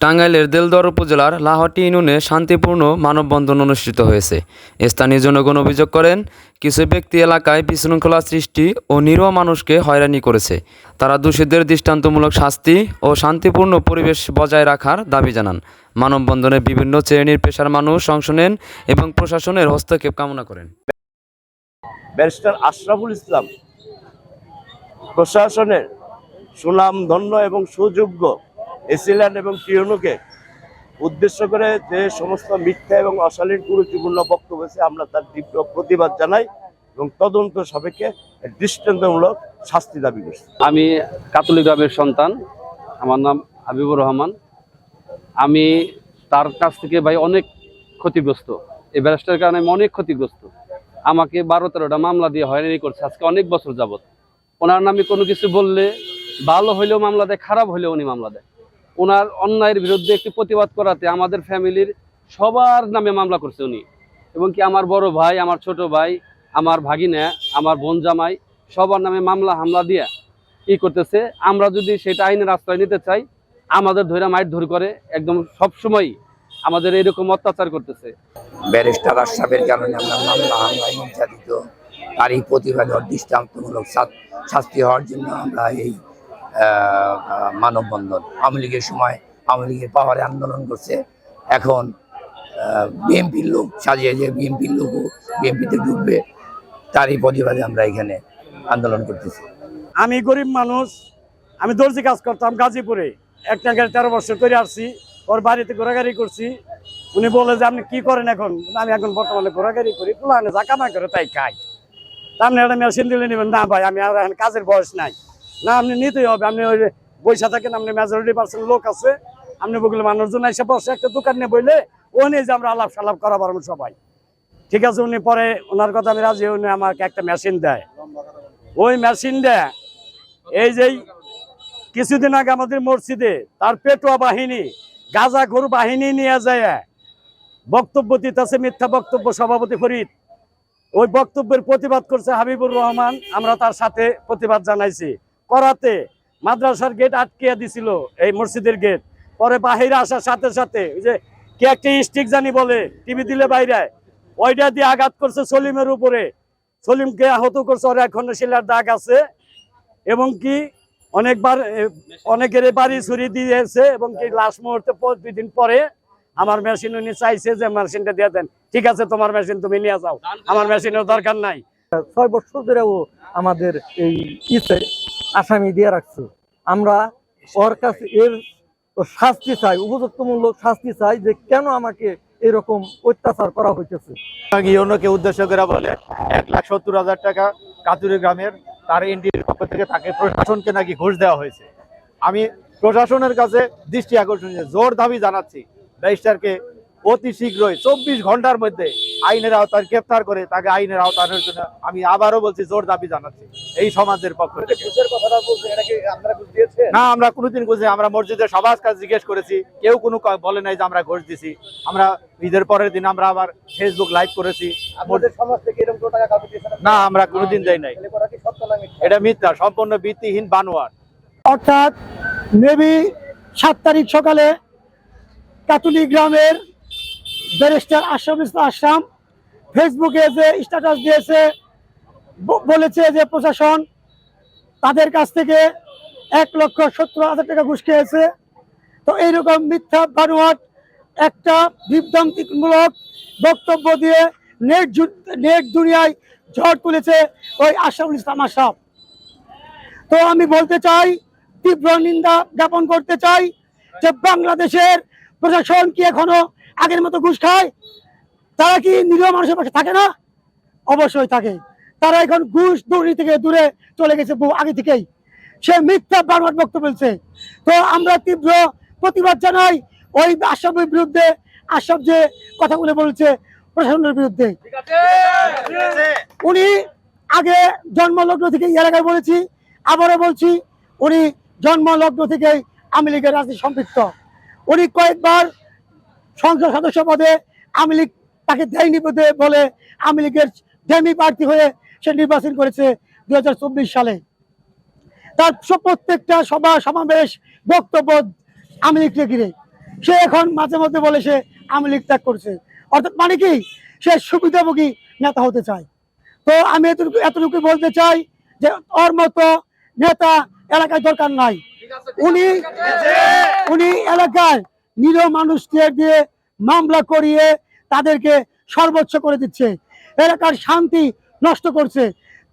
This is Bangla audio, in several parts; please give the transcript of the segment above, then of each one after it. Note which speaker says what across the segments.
Speaker 1: টাঙ্গাইলের দেলদুয়ার উপজেলার লাহটি ইউনিয়নে শান্তিপূর্ণ মানববন্ধন অনুষ্ঠিত হয়েছে। স্থানীয় জনগণ অভিযোগ করেন, কিছু ব্যক্তি এলাকায় বিশৃঙ্খলা সৃষ্টি ও নিরীহ মানুষকে হয়রানি করেছে। তারা দোষীদের দৃষ্টান্তমূলক শাস্তি ও শান্তিপূর্ণ পরিবেশ বজায় রাখার দাবি জানান। মানববন্ধনে বিভিন্ন শ্রেণীর পেশার মানুষ অংশ নেন এবং প্রশাসনের হস্তক্ষেপ কামনা করেন।
Speaker 2: ব্যারিস্টার আশরাফুল ইসলাম প্রশাসনের সুনামধন্য এবং সুযোগ্য এসিল্যান্ড এবং টিউনুকে উদ্দেশ্য করে যে সমস্ত মিথ্যা এবং অশালীন কুরুচিপূর্ণ বক্তব্য আছে, আমরা তার তীব্র প্রতিবাদ জানাই এবং তদন্ত সাপেক্ষে দৃষ্টান্তমূলক শাস্তি দাবি করছি।
Speaker 3: আমি কাতলি গ্রামের সন্তান, আমার নাম হাবিবুর রহমান। আমি তার কাছ থেকে ভাই অনেক ক্ষতিগ্রস্ত, এই ব্যারিস্টারের কারণে আমি অনেক ক্ষতিগ্রস্ত। আমাকে 12-13টা মামলা দিয়ে হয়রানি করছে আজকে অনেক বছর যাবত। ওনার নামে কোনো কিছু বললে ভালো হইলেও মামলা দেয়, খারাপ হইলেও উনি মামলা দেয়। ওনার অন্যায়ের বিরুদ্ধে একটি প্রতিবাদ করাতে আমাদের ফ্যামিলির সবার নামে মামলা করছে উনি, এবং কি আমার বড় ভাই, আমার ছোট ভাই, আমার ভাগিনা, আমার বোন জামাই সবার নামে মামলা হামলা দিয়া করতেছে। আমরা যদি সেটা আইনের আশ্রয় নিতে চাই, আমাদের ধরে মাইট ধর করে একদম সবসময় আমাদের এরকম অত্যাচার করতেছে।
Speaker 4: ব্যারিস্টার আশরাফের কারণে আমরা মামলা হামলায় নির্যাতিত, তারই প্রতিবাদে দৃষ্টান্তমূলক শাস্তি হওয়ার জন্য আমরা এই মানববন্ধন। আওয়ামী লীগের সময় আওয়ামী লীগের পাওয়ারে আন্দোলন করছে, এখন বিএনপির লোক সাজিয়ে যে বিএনপির লোকও বিএনপিতে ঢুকবে, তারই প্রতিবাদে আমরা এখানে আন্দোলন করতেছি।
Speaker 5: আমি গরিব মানুষ, আমি দর্জি কাজ করতাম গাজীপুরে, একটা 13 বছর করে আসছি। ওর বাড়িতে ঘোরাঘুরি করছি। উনি বলে যে আপনি কি করেন এখন? আমি এখন বর্তমানে ঘোরাঘুরি করি, যা কামাই করে তাই খাই। আপনি একটা মেশিন দিলে নেবেন না ভাই, আমি আর এখন কাজের বয়স নাই। না, আপনি নিতেই হবে। আপনি ওই বৈশা থাকেন, আপনি মেজরিটি% লোক আছে, আপনি বললে মানুষজন এসে বসে একটা দোকান নিয়ে বইলে ও নিয়ে যে আমরা আলাপ সালাপ করা পারবো সবাই, ঠিক আছে। উনি পরে ওনার কথা আমি রাজি, উনি আমাকে একটা মেশিন দেয়। ওই মেশিন দেয় এই যে কিছুদিন আগে আমাদের মসজিদে তার পেটোয়া বাহিনী, গাঁজাখোর বাহিনী নিয়ে যায় বক্তব্য দিতেছে, মিথ্যা বক্তব্য। সভাপতি ফরিদ ওই বক্তব্যের প্রতিবাদ করছে হাবিবুর রহমান, আমরা তার সাথে প্রতিবাদ জানাইছি। করাতে মাদ্রাসার গেট আটকিয়ে দিছিল, এই মসজিদের গেট। পরে বাহিরে আসার সাথে সাথে ওই যে কে একটা স্টিক জানি বলে টিভি দিলে বাইরে, ওইটা দিয়ে আঘাত করছে সলিমের উপরে। সলিমকে আহত করছে, ওর এখন শিলার দাগ আছে, এবং কি অনেকবার অনেকের বাড়ি ছুরি দিয়েছে, এবং কি লাস্ট মুহূর্তে 2 দিন পরে আমার মেশিন উনি চাইছে যে মেশিনটা দিয়ে দেন। ঠিক আছে, তোমার মেশিন তুমি নিয়ে যাও, আমার মেশিনের দরকার নাই।
Speaker 6: 6 বছর ধরে ও আমাদের এই আসামি দিয়ে রাখছে। আমরা ওর কাছে এর শাস্তি চাই, উপযুক্তমূলক শাস্তি চাই, যে কেন আমাকে এরকম অত্যাচার করা হইতেছে।
Speaker 7: ইউনোকে উদ্দেশ্য করে বলে 1,70,000 টাকা কাতুরি গ্রামের তার এনডির পক্ষ থেকে তাকে প্রশাসনকে নাকি ঘুষ দেওয়া হয়েছে। আমি প্রশাসনের কাছে দৃষ্টি আকর্ষণ জোর দাবি জানাচ্ছি, ব্যারিস্টারকে অতি শীঘ্রই 24 ঘন্টার মধ্যে আইনের আওতায় গ্রেফতার করে তাকে আইনের আওতায় আনার জন্য আমি আবারও বলছি, জোর দাবি জানাচ্ছি এই সমাজের পক্ষ থেকে। না, আমরা কোনোদিন বুঝি, আমরা মসজিদের সবার কাছে জিজ্ঞেস করেছি, কেউ কোনো বলে নাই যে আমরা ঘুষ দিছি। আমরা ঈদের পরের দিন আমরা আবার ফেসবুক লাইভ করেছি। না, আমরা কোনোদিন যাই নাই, এটা মিথ্যা, সম্পূর্ণ ভিত্তিহীন বানোয়ার।
Speaker 6: অর্থাৎ মেবি 7 তারিখ সকালে কাতুলি গ্রামের ব্যারিস্টার আশরাফুল ইসলাম ফেসবুকে যে স্ট্যাটাস দিয়েছে, বলেছে যে প্রশাসন তাদের কাছ থেকে 1,70,000 টাকা ঘুষ খেয়েছে। তো এইরকম মিথ্যা বানোয়াট একটা বিভ্রান্তিমূলক বক্তব্য দিয়ে নেট দুনিয়ায় ঝড় তুলেছে ওই আশরাফুল ইসলাম আশরাফ। তো আমি বলতে চাই, তীব্র নিন্দা জ্ঞাপন করতে চাই যে বাংলাদেশের প্রশাসন কি এখনো আগের মতো ঘুষ খায়? তারা কি নিরীহ মানুষের পাশে থাকে না? অবশ্যই থাকে। তারা এখন ঘুষ দুর্নীতি থেকে দূরে চলে গেছে বহু আগে থেকেই। সে মিথ্যা বানোয়াট বক্তব্য বলছে। তো আমরা তীব্র প্রতিবাদ জানাই ওই আশরাফের বিরুদ্ধে। আশরাফ যে কথাগুলো বলছে প্রশাসনের বিরুদ্ধে, উনি আগে জন্মলগ্ন থেকে এই এলাকায় বলেছি, আবারও বলছি, উনি জন্মলগ্ন থেকেই আওয়ামী লীগের রাজনীতি সম্পৃক্ত। উনি কয়েকবার সংসদ সদস্য পদে আওয়ামী লীগ তাকে দেয়নি বলে আওয়ামী লীগের ডেমি প্রার্থী হয়ে সে নির্বাচন করেছে 2024 সালে। তার প্রত্যেকটা সভা সমাবেশ বক্তব্য আওয়ামী লীগকে ঘিরে। সে এখন মাঝে মধ্যে বলে সে আওয়ামী লীগ ত্যাগ করছে, অর্থাৎ মানে কি সে সুবিধাভোগী নেতা হতে চায়। তো আমি এতটুকু বলতে চাই যে ওর মতো নেতা এলাকায় দরকার নাই। উনি এলাকায় নিরীহ মানুষকে দিয়ে মামলা করিয়ে তাদেরকে সর্বোচ্চ করে দিচ্ছে, এলাকার শান্তি নষ্ট করছে।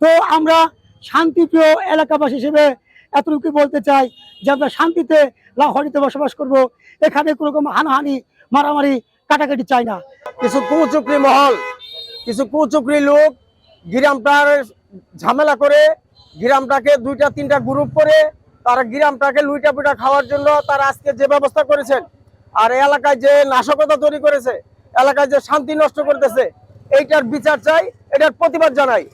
Speaker 6: তো আমরা শান্তিপ্রিয় এলাকাবাসী হিসেবে এতটুকু বলতে চাই যে আমরা শান্তিতে লাহোরিতে বসবাস করব, এখানে কোনো রকম হানাহানি মারামারি কাটাকাটি চাই না।
Speaker 8: কিছু কুচক্রী মহল, কিছু কুচক্রী লোক গ্রামটার ঝামেলা করে, গ্রামটাকে 2-3টা গ্রুপ করে তারা গ্রামটাকে লুইটা পুইটা খাওয়ার জন্য তারা আজকে যে ব্যবস্থা করেছেন, আর এলাকায় যে নাশকতা তৈরি করেছে, এলাকায় যে শান্তি নষ্ট করতেছে, এইটার বিচার চাই, এটার প্রতিবাদ জানাই।